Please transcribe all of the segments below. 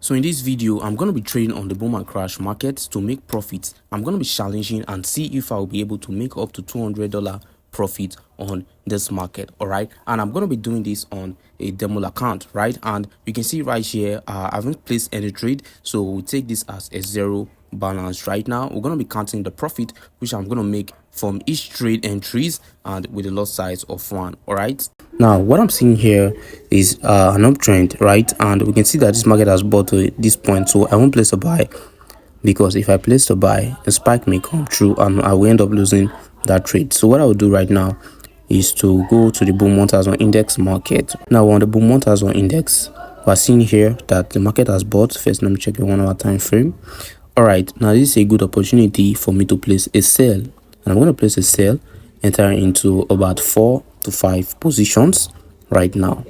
So in this video, I'm going to be trading on the boom and crash market to make profits. I'm going to be challenging and see if I'll be able to make up to $200 profit on this market. All right. And I'm going to be doing this on a demo account, right? And you can see right here, I haven't placed any trade. So we'll take this as a zero balance right now. We're going to be counting the profit, which I'm going to make from each trade entries and with a lot size of 1. All right. Now what I'm seeing here is an uptrend, right? And we can see that this market has bought to this point, so I won't place a buy, because if I place a buy, a spike may come through and I will end up losing that trade. So what I will do right now is to go to the boom 1000 index market. Now on the boom 1000 index, we're seeing here that the market has bought. First, let me check the 1 hour time frame. All right, now this is a good opportunity for me to place a sell, and I'm going to place a sell, enter into about 4 to 5 positions right now.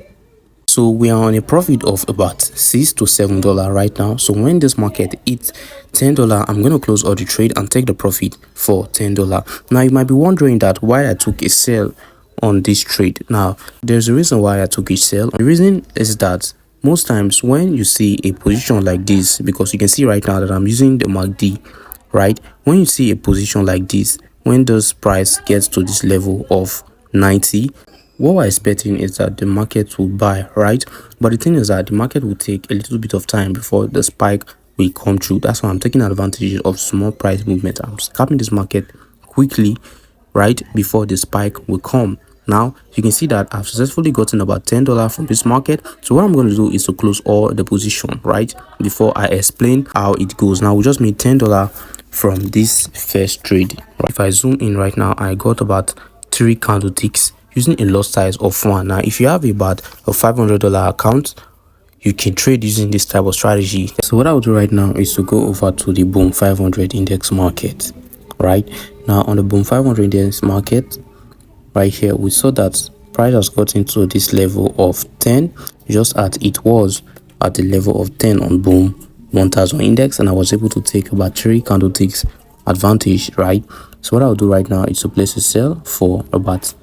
So we are on a profit of about $6 to $7 right now. So when this market hits $10, I'm going to close all the trade and take the profit for $10. Now you might be wondering that why I took a sell on this trade. Now there's a reason why I took a sell. The reason is that most times when you see a position like this, because you can see right now that I'm using the MACD, right? When you see a position like this, when this price gets to this level of 90, what we're expecting is that the market will buy, right? But the thing is that the market will take a little bit of time before the spike will come through. That's why I'm taking advantage of small price movement. I'm scalping this market quickly, right, before the spike will come. Now you can see that I've successfully gotten about $10 from this market. So what I'm going to do is to close all the position, right, before I explain how it goes. Now we just made $10 from this first trade. If I zoom in right now, I got about 3 candlesticks using a lot size of 1. Now if you have about a $500 account, you can trade using this type of strategy. So what I will do right now is to go over to the boom 500 index market. Right now on the boom 500 index market, right here, we saw that price has gotten to this level of 10, just as it was at the level of 10 on boom 1000 index, and I was able to take about 3 candlesticks advantage, right? So what I'll do right now is to place a sell for about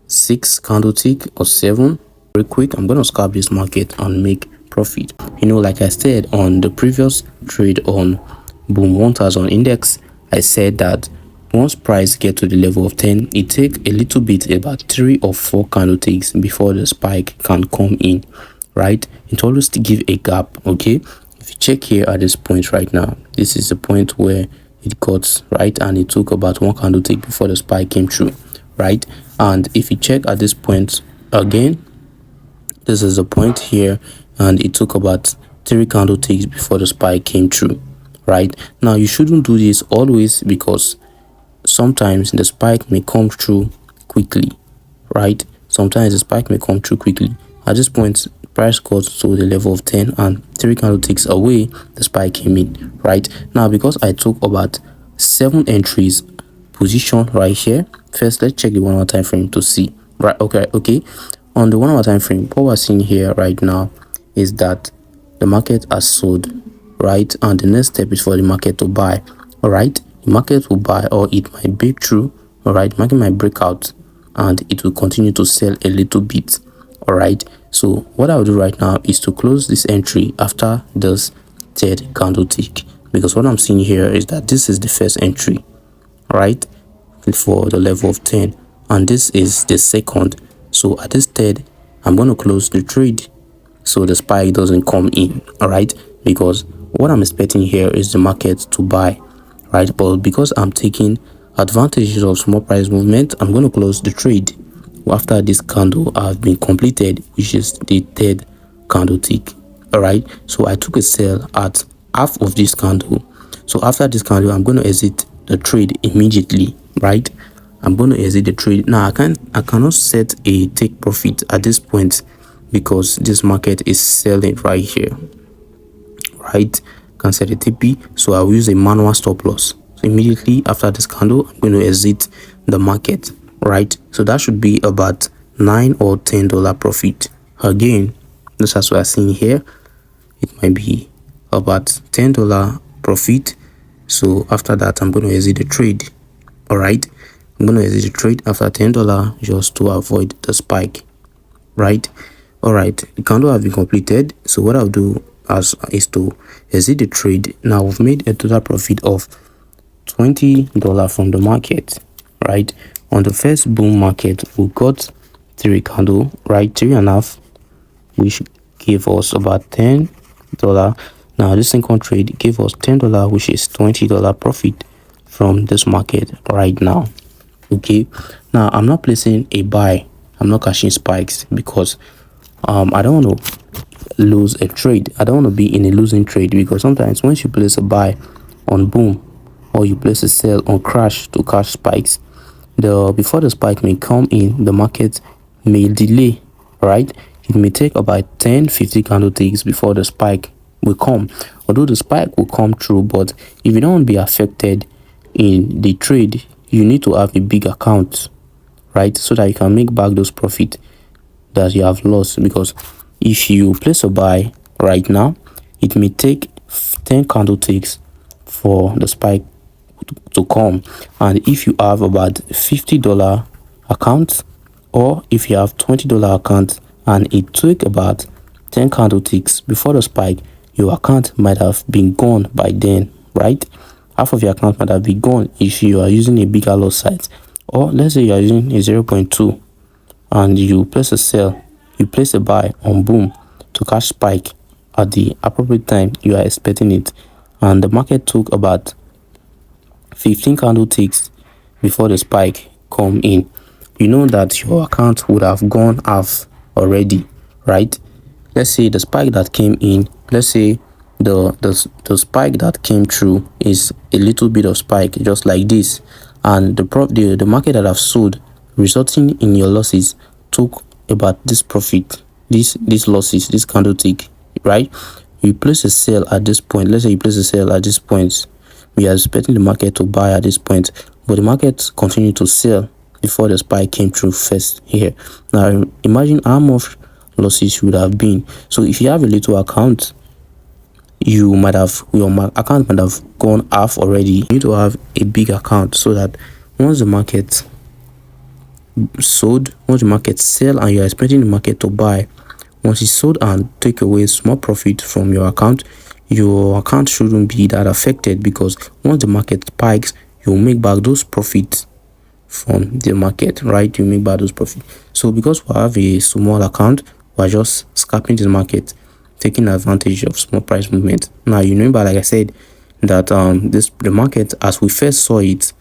6 candlestick or 7. Very quick, I'm going to scalp this market and make profit. You know, like I said on the previous trade on boom 1000 index, I said that once price get to the level of 10, it take a little bit, about 3 or 4 candlesticks before the spike can come in, right? It always to give a gap. Okay, if you check here at this point right now, this is the point where it got, right, and it took about 1 candlestick before the spike came through, right? And if you check at this point again, this is the point here, and it took about 3 candlesticks before the spike came through, right? Now you shouldn't do this always, because sometimes the spike may come through quickly, right? Sometimes the spike may come through quickly. At this point, price got to the level of 10, and 3 candlesticks away, the spike came in, right? Now because I took about 7 entries position right here, first let's check the 1 hour time frame to see, right? Okay, on the 1 hour time frame, what we're seeing here right now is that the market has sold, right? And the next step is for the market to buy. All right, the market will buy, or it might break through. All right, market might break out and it will continue to sell a little bit. All right, so what I'll do right now is to close this entry after this 3rd candlestick, because what I'm seeing here is that this is the first entry, right, for the level of 10, and this is the 2nd. So at this 3rd, I'm going to close the trade so the spike doesn't come in. All right, because what I'm expecting here is the market to buy, right? But because I'm taking advantage of small price movement, I'm going to close the trade after this candle has been completed, which is the 3rd candlestick. All right, so I took a sell at half of this candle. So after this candle, I'm going to exit the trade immediately, right? I'm going to exit the trade. Now I cannot set a take profit at this point, because this market is selling right here, right? Can set a TP, so I will use a manual stop loss. So immediately after this candle, I'm going to exit the market, right? So that should be about $9 or $10 profit. Again, just as we are seeing here, it might be about $10 profit. So after that, I'm going to exit the trade. All right, I'm going to exit the trade after $10 just to avoid the spike, right? All right, the candle have been completed. So what I'll do is to exit the trade. Now we've made a total profit of $20 from the market, right? On the first boom market, we got 3 candle, right? 3.5, which gave us about $10. Now this second trade gave us $10, which is $20 profit from this market right now. Okay, now I'm not placing a buy, I'm not cashing spikes, because I don't want to lose a trade. I don't want to be in a losing trade, because sometimes once you place a buy on boom or you place a sell on crash to cash spikes, before the spike may come in, the market may delay, right? It may take about 10-50 candle ticks before the spike will come. Although the spike will come through, but if you don't want to be affected in the trade, you need to have a big account, right? So that you can make back those profit that you have lost. Because if you place a buy right now, it may take 10 candle ticks for the spike to come. And if you have about $50 account, or if you have $20 account and it took about 10 candle ticks before the spike, your account might have been gone by then, right? Half of your account might have been gone if you are using a bigger loss size. Or let's say you are using a 0.2 and you place a sell, you place a buy on boom to cash spike at the appropriate time you are expecting it, and the market took about 15 candle ticks before the spike come in, you know that your account would have gone half already, right? Let's say the spike that came in, let's say the spike that came through is a little bit of spike just like this, and the market that have sold, resulting in your losses, took about this profit, these losses, this candle tick, right? You place a sell at this point. Let's say you place a sell at this point. We are expecting the market to buy at this point, but the market continued to sell before the spike came through first here. Now imagine how much losses would have been. So if you have a little account, your account might have gone half already. You need to have a big account, so that once the market sold, once the market sell and you're expecting the market to buy, once it's sold and take away small profit from your account shouldn't be that affected, because once the market spikes, you'll make back those profits from the market, right? You make back those profits. So because we have a small account, we're just scalping the market, taking advantage of small price movement. Now you remember, like I said, that the market, as we first saw it,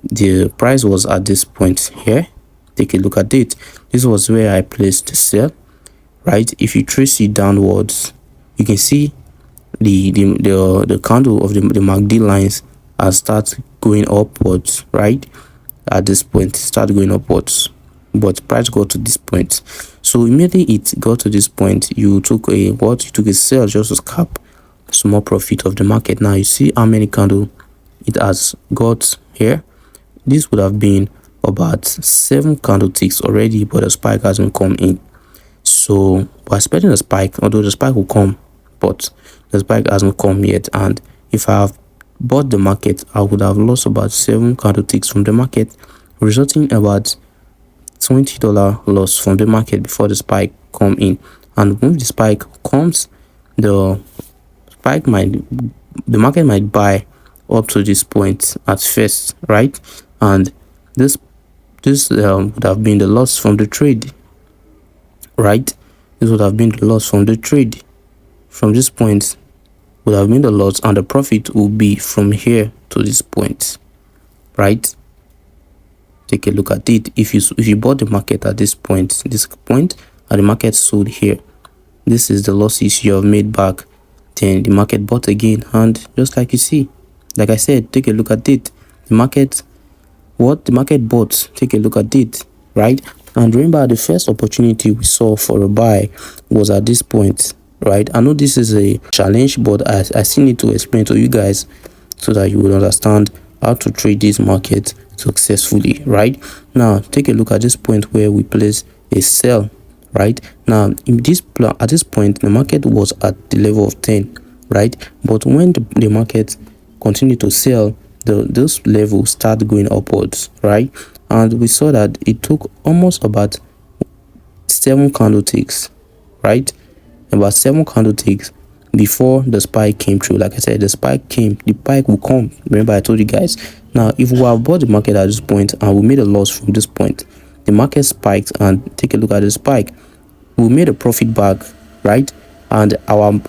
the price was at this point here. Take a look at it. This was where I placed the sell, right? If you trace it downwards, you can see the candle of the MACD lines has started going upwards, right? At this point, start going upwards, but price got to this point. So immediately it got to this point, you took a sell just to scalp small profit of the market. Now you see how many candle it has got here. This would have been about 7 candle ticks already, but the spike hasn't come in. So we're expecting a spike, although the spike will come, but the spike hasn't come yet. And if I have bought the market, I would have lost about 7 candle ticks from the market, resulting about $20 loss from the market before the spike come in. And when the spike comes, the market might buy up to this point at first, right? And this would have been the loss from the trade, right? This would have been the loss from the trade. From this point would have been the loss, and the profit will be from here to this point, right? Take a look at it. If you bought the market at this point, and the market sold here, this is the losses you have made back. Then the market bought again, and just like you see, like I said, take a look at it. What the market bought, take a look at it, right? And remember, the first opportunity we saw for a buy was at this point, right? I know this is a challenge, but I still need to explain to you guys so that you will understand how to trade this market successfully, right? Now take a look at this point where we place a sell, right? Now at this point, the market was at the level of 10, right? But when the market continued to sell, those levels start going upwards, right? And we saw that it took almost about 7 candlesticks, right? About 7 candlesticks before the spike came through. Like I said, the spike will come. Remember I told you guys. Now if we have bought the market at this point and we made a loss from this point, the market spiked, and take a look at the spike, we made a profit back, right? And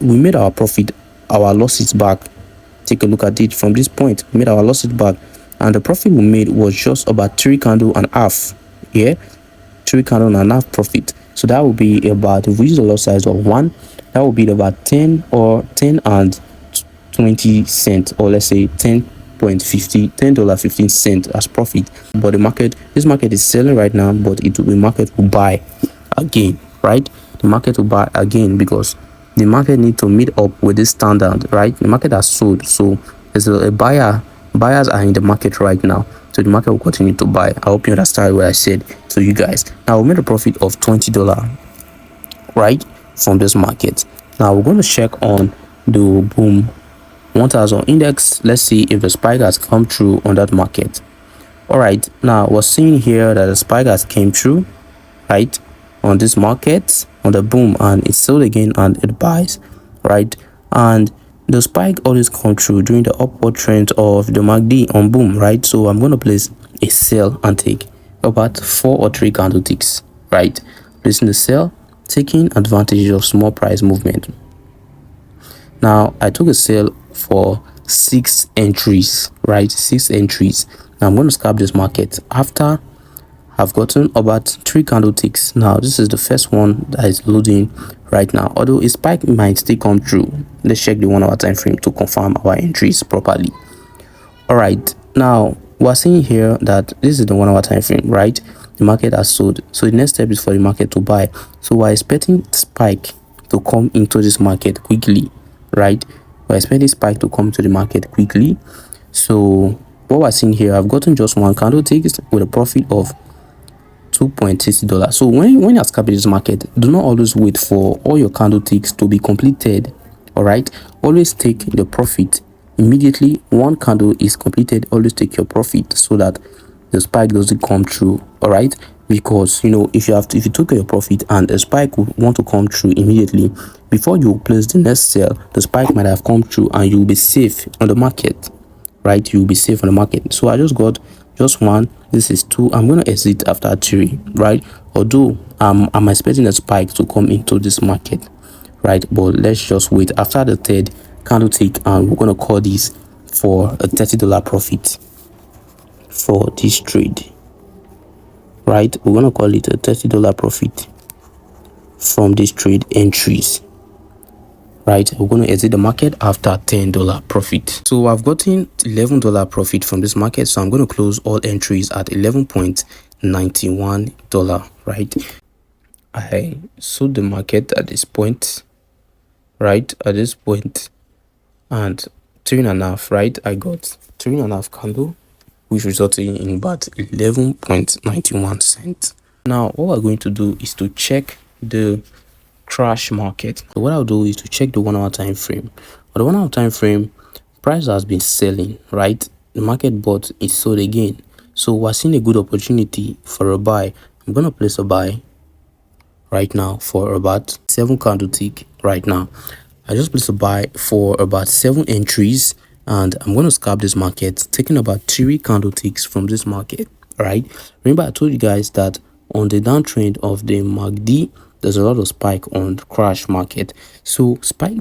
we made our profit, our losses back. Take a look at it from this point. We made our losses back, and the profit we made was just about 3 candle and a half. Yeah, 3 candle and a half profit. So that would be about, if we use a lot size of 1, that would be about 10 and 20 cents, or let's say $10.15 as profit. But this market is selling right now, but the market will buy again, right? The market will buy again because the market need to meet up with this standard, right? The market has sold, so there's a buyers are in the market right now, so the market will continue to buy. I hope you understand what I said to you guys. Now we made a profit of $20, right, from this market. Now we're going to check on the boom 1000 index. Let's see if the spike has come through on that market. All right, now we're seeing here that the spike has came through, right, on this market, on the boom, and it's sold again and it buys, right? And the spike always come through during the upward trend of the MACD on boom, right? So I'm going to place a sell and take about 4 or 3 candlesticks, right? Placing the sell, taking advantage of small price movement. Now I took a sell for 6 entries, right? 6 entries. Now I'm going to scalp this market after I've gotten about 3 candlesticks. Now this is the first one that is loading right now, although a spike might still come through. Let's check the 1 hour time frame to confirm our entries properly. All right, now we're seeing here that this is the 1 hour time frame, right? The market has sold, so the next step is for the market to buy. So we're expecting spike to come into this market quickly, right? We're expecting spike to come to the market quickly. So what we're seeing here, I've gotten just 1 candlestick with a profit of $2.60. So when you're scalping this market, do not always wait for all your candlesticks to be completed. All right, always take the profit immediately. 1 candle is completed, always take your profit so that the spike doesn't come through. All right, because if you took your profit and a spike would want to come through immediately, before you place the next sell, the spike might have come through and you'll be safe on the market, right? You'll be safe on the market. So I just got just 1, this is 2. I'm going to exit after 3, right? Although I'm expecting a spike to come into this market, right? But let's just wait after the 3rd candlestick, and we're going to call this for a $30 profit for this trade, right? We're going to call it a $30 profit from this trade entries, right? We're going to exit the market after $10 profit. So I've gotten $11 profit from this market, so I'm going to close all entries at $11.91, right? I sold the market at this point, right? At this point, and 3.5, right? I got 3.5 candle, which resulted in about 11.91 cents. Now what we're going to do is to check the crash market. So what I'll do is to check the 1 hour time frame. For the 1 hour time frame, price has been selling, right? The market bought, is sold again. So we're seeing a good opportunity for a buy. I'm gonna place a buy right now for about 7 candlestick right now. I just placed a buy for about 7 entries, and I'm going to scalp this market, taking about 3 candlesticks from this market, right? Remember I told you guys that on the downtrend of the MACD, there's a lot of spike on the crash market. So spike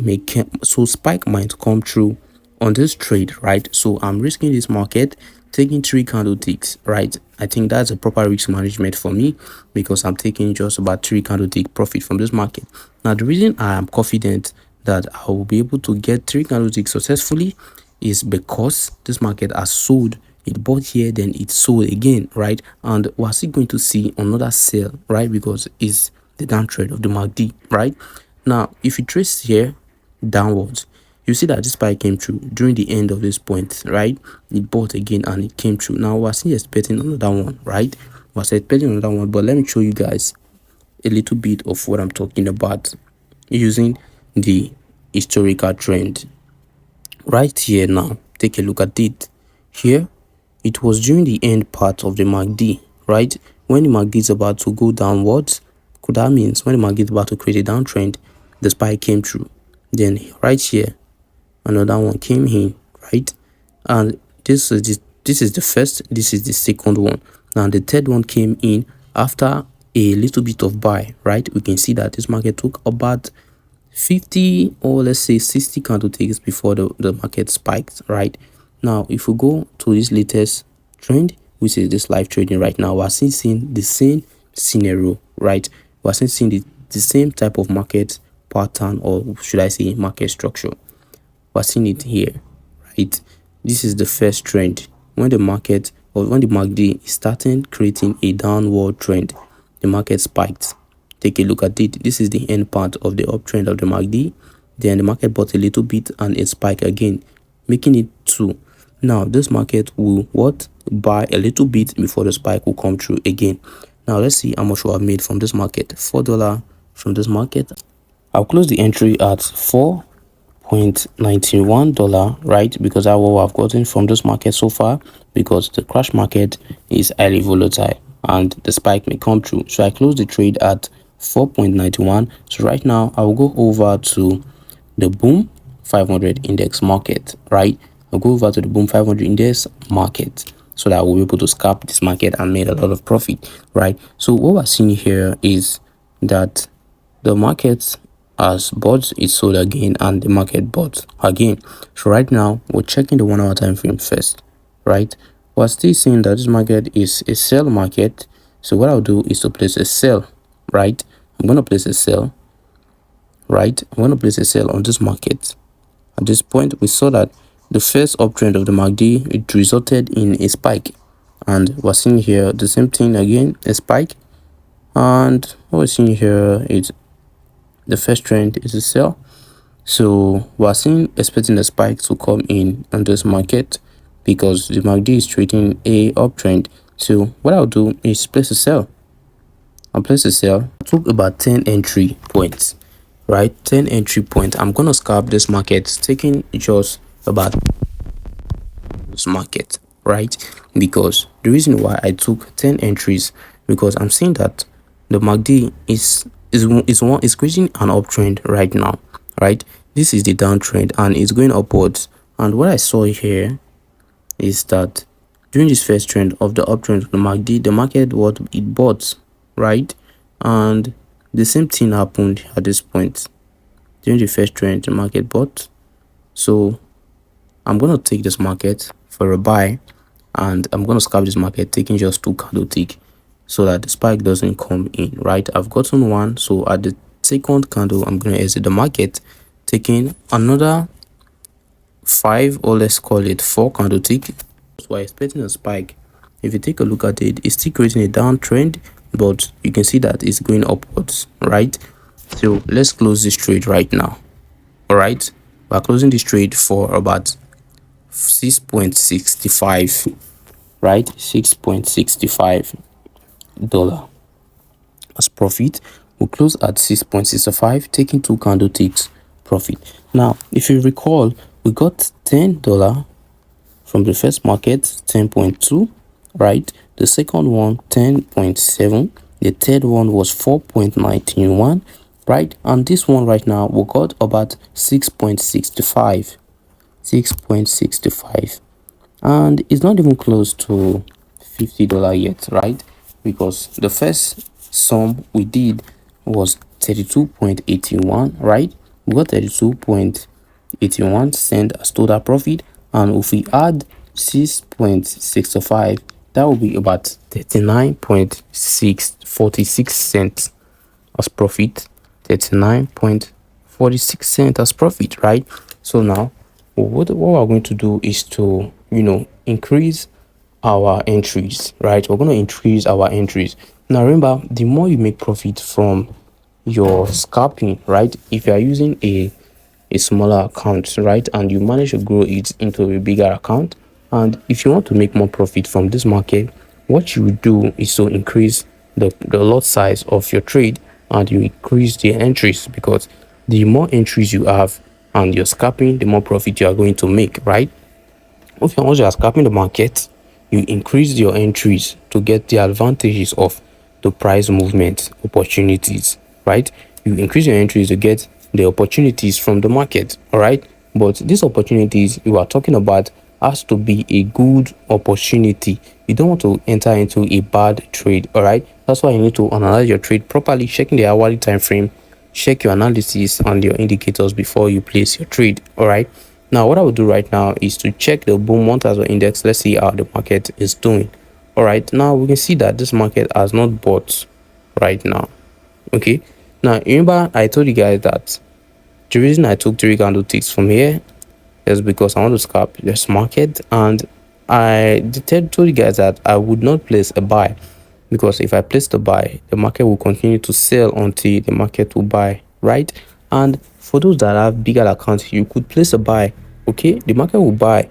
might come through on this trade, right? So I'm risking this market, taking 3 candlesticks, right? I think that's a proper risk management for me, because I'm taking just about 3 candlestick profit from this market. Now the reason I am confident that I will be able to get 3 candlesticks successfully is because this market has sold. It bought here, then it sold again, right? And we're still going to see another sell, right? Because it's the downtrend of the MACD, right? Now if you trace here downwards, you see that this spike came through during the end of this point, right? It bought again and it came through. Now we're still expecting another one, right? We're expecting another one, but let me show you guys a little bit of what I'm talking about using the historical trend right here. Now take a look at it here. It was during the end part of the MACD, right? When the MACD is about to go downwards, Could that means when the market is about to create a downtrend, the spike came through, then right here another one came in, right? And this is the first, this is the second one. Now the third one came in after a little bit of buy, right? We can see that this market took about 50 or let's say 60 candlesticks before the market spiked, right? Now if we go to this latest trend, which is this live trading right now, we're seeing the same scenario, right? We're seeing the same type of market pattern, or should I say market structure. We're seeing it here, right? This is the first trend. When the market, or when the MACD is starting creating a downward trend, the market spiked. Take a look at it. This is the end part of the uptrend of the MACD. Then the market bought a little bit and it spiked again, making it 2. Now this market will buy a little bit before the spike will come through again. Now let's see how much we have made from this market. $4 from this market. I'll close the entry at $4.91, right? Because that's what I've gotten from this market so far, because the crash market is highly volatile and the spike may come through. So I closed the trade at 4.91. So right now I'll go over to the boom 500 index market, right? I'll go over to the boom 500 index market so that we'll be able to scalp this market and make a lot of profit, right? So what we're seeing here is that the market has bought, it sold again, and the market bought again. So right now we're checking the 1 hour time frame first, right? We're still seeing that this market is a sell market. So what I'll do is to place a sell, right? I'm going to place a sell, right? I'm going to place a sell on this market. At this point, we saw that the first uptrend of the MACD, it resulted in a spike, and we're seeing here the same thing again, a spike. And what we're seeing here is the first trend is a sell. So we're expecting the spike to come in on this market because the MACD is trading a uptrend. So what I'll do is place a sell. I'll place a sell. I took about 10 entry points, right? 10 entry points. I'm gonna scalp this market, taking just about this market, right? Because the reason why I took 10 entries, because I'm seeing that the MACD is creating an uptrend right now, right? This is the downtrend and it's going upwards. And what I saw here is that during this first trend of the uptrend of the MACD, the market it bought, right? And the same thing happened at this point. During the first trend, the market bought. So I'm going to take this market for a buy, and I'm going to scalp this market taking just 2 candlesticks so that the spike doesn't come in, right? I've gotten one. So at the second candle, I'm going to exit the market, taking another 5, or let's call it 4 candlesticks. So we're expecting a spike. If you take a look at it, it's still creating a downtrend, but you can see that it's going upwards, right? So let's close this trade right now. All right, we're closing this trade for about 6.65, right? $6.65 as profit. We'll close at 6.65, taking 2 candlesticks profit. Now if you recall, we got $10 from the first market, 10.2, right? The second one 10.7, the third one was 4.91, right? And this one right now we got about 6.65, and it's not even close to $50 yet, right? Because the first sum we did was 32.81, right? We got 32.81 cents as total profit, and if we add 6.65, that will be about 39.46 cents as profit. 39.46 cents as profit, right? So now what we're going to do is to increase our entries, right? We're going to increase our entries. Now remember, the more you make profit from your scalping, right, if you are using a smaller account, right, and you manage to grow it into a bigger account, and if you want to make more profit from this market, what you would do is to increase the lot size of your trade, and you increase the entries, because the more entries you have and you're scalping, the more profit you are going to make, right? If you are scalping the market, you increase your entries to get the advantages of the price movement opportunities, right? You increase your entries to get the opportunities from the market, all right? But these opportunities you are talking about has to be a good opportunity. You don't want to enter into a bad trade, all right? That's why you need to analyze your trade properly, checking the hourly time frame, check your analysis and your indicators before you place your trade, all right? Now what I will do right now is to check the boom 1000 index. Let's see how the market is doing. All right, now we can see that this market has not bought right now. Okay, now remember I told you guys that the reason I took 3 candlesticks from here is because I want to scalp this market, and I told you guys that I would not place a buy, because if I place the buy, the market will continue to sell until the market will buy, right? And for those that have bigger accounts, you could place a buy. Okay, the market will buy,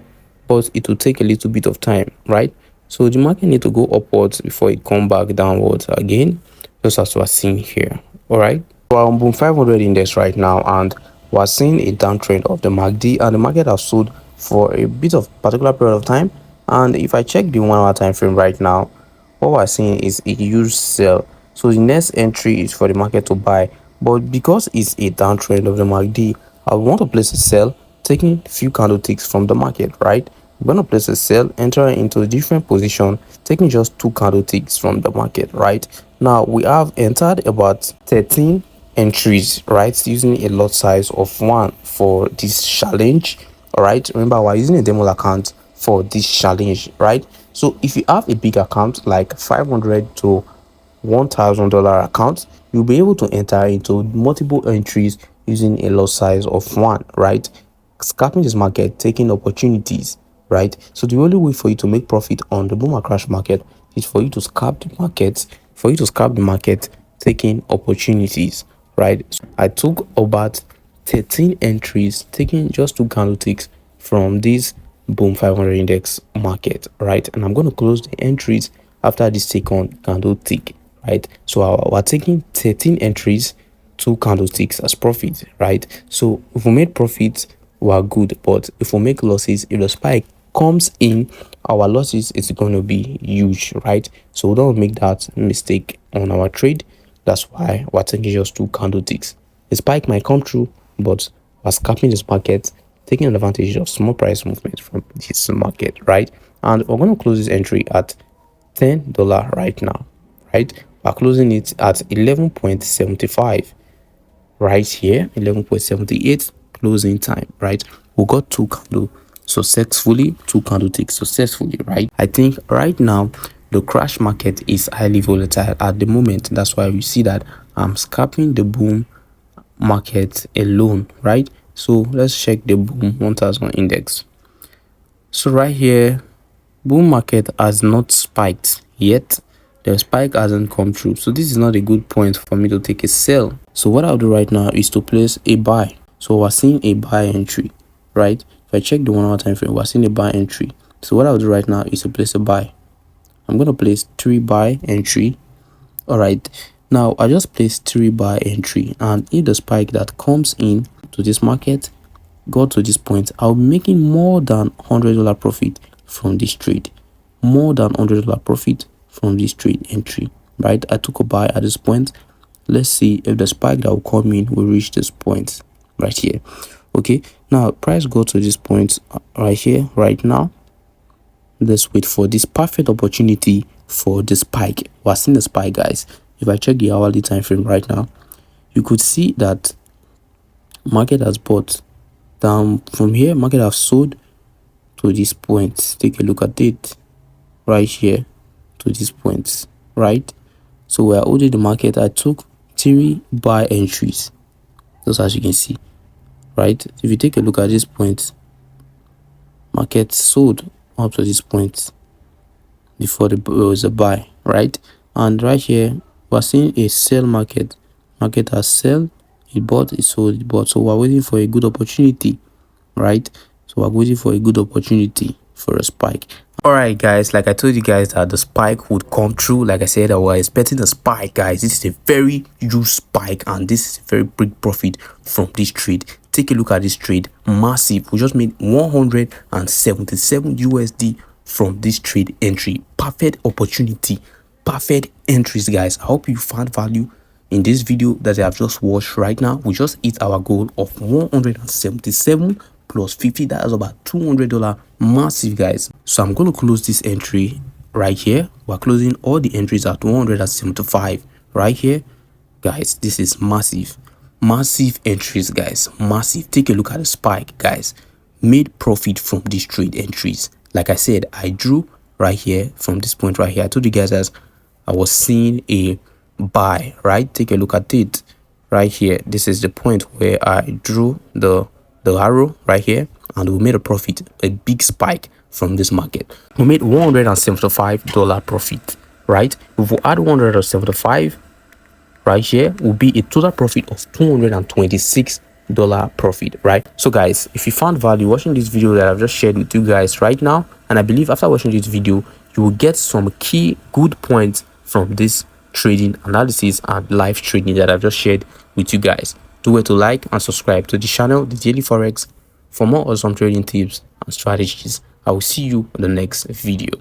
but it will take a little bit of time, right? So the market need to go upwards before it come back downwards again, just as we're seeing here. All right, we're on boom 500 index right now, and we're seeing a downtrend of the MACD, and the market has sold for a bit of particular period of time. And if I check the 1 hour time frame right now, what we're seeing is a huge sell. So the next entry is for the market to buy, but because it's a downtrend of the MACD, I want to place a sell, taking few candlesticks from the market, right? I'm going to place a sell, enter into a different position, taking just 2 candlesticks from the market, right? Now we have entered about 13 entries, right, using a lot size of 1 for this challenge. All right, remember we're using a demo account for this challenge, right? So if you have a big account like 500 to $1,000 account, you'll be able to enter into multiple entries using a lot size of 1, right? Scalping this market, taking opportunities, right? So the only way for you to make profit on the boom and crash market is for you to scalp the market, taking opportunities, right? So I took about 13 entries, taking just 2 candlesticks from this boom 500 index market, right? And I'm going to close the entries after this second candlestick, right? So we're taking 13 entries, 2 candlesticks as profit, right? So if we made profits, we're good, but if we make losses, if the spike comes in, our losses is going to be huge, right? So don't make that mistake on our trade. That's why we're taking just 2 candlesticks. The spike might come through, but we're scalping this market, taking advantage of small price movement from this market, right? And we're going to close this entry at $10 right now, right? We're closing it at 11.75 right here, 11.78 closing time, right? We got 2 candle successfully, 2 candlesticks successfully, right? I think right now the crash market is highly volatile at the moment. That's why we see that I'm scalping the boom market alone, right? So let's check the boom 1000 index. So right here, boom market has not spiked yet. The spike hasn't come through, so this is not a good point for me to take a sell. So what I'll do right now is to place a buy. So we're seeing a buy entry, right? If I check the 1 hour time frame, we're seeing a buy entry. So what I'll do right now is to place a buy. I'm going to place 3 buy entry. All right, now I just placed 3 buy entry, and if the spike that comes in to this market got to this point, I'll be making more than $100 profit from this trade, more than $100 profit from this trade entry, right? I took a buy at this point. Let's see if the spike that will come in will reach this point right here. Okay, now price go to this point right here right now. Let's wait for this perfect opportunity for the spike. We're seeing the spike, guys. If I check the hourly time frame right now, you could see that market has bought down from here. Market have sold to this point. Take a look at it right here to this point, right? So we are holding the market. I took 3 buy entries, just as you can see, right? If you take a look at this point, market sold up to this point before there was a buy, right? And right here we're seeing a sell market. Market has sell, it bought, it sold, it bought. So we're waiting for a good opportunity, right? So we're waiting for a good opportunity for a spike. All right, guys, like I told you guys that the spike would come through. Like I said, I was expecting a spike, guys. This is a very huge spike, and this is a very big profit from this trade. Take a look at this trade, massive. We just made 177 USD from this trade entry. Perfect opportunity perfect entries, guys. I hope you found value in this video that I have just watched right now. We just hit our goal of 177 plus 50. That is about $200. Massive, guys. So I'm going to close this entry right here. We're closing all the entries at 175 right here, guys. This is massive entries, guys. Massive. Take a look at the spike, guys. Made profit from these trade entries. Like I said, I drew right here from this point right here. I told you guys as I was seeing a buy, right? Take a look at it right here. This is the point where I drew the arrow right here, and we made a profit, a big spike from this market. We made $175 profit, right? If we add 175 right here, will be a total profit of $226 profit, right? So guys, if you found value watching this video that I've just shared with you guys right now, and I believe after watching this video you will get some key good points from this trading analysis and live trading that I've just shared with you guys. Do well to like and subscribe to the channel, the Daily Forex, for more awesome trading tips and strategies. I will see you in the next video.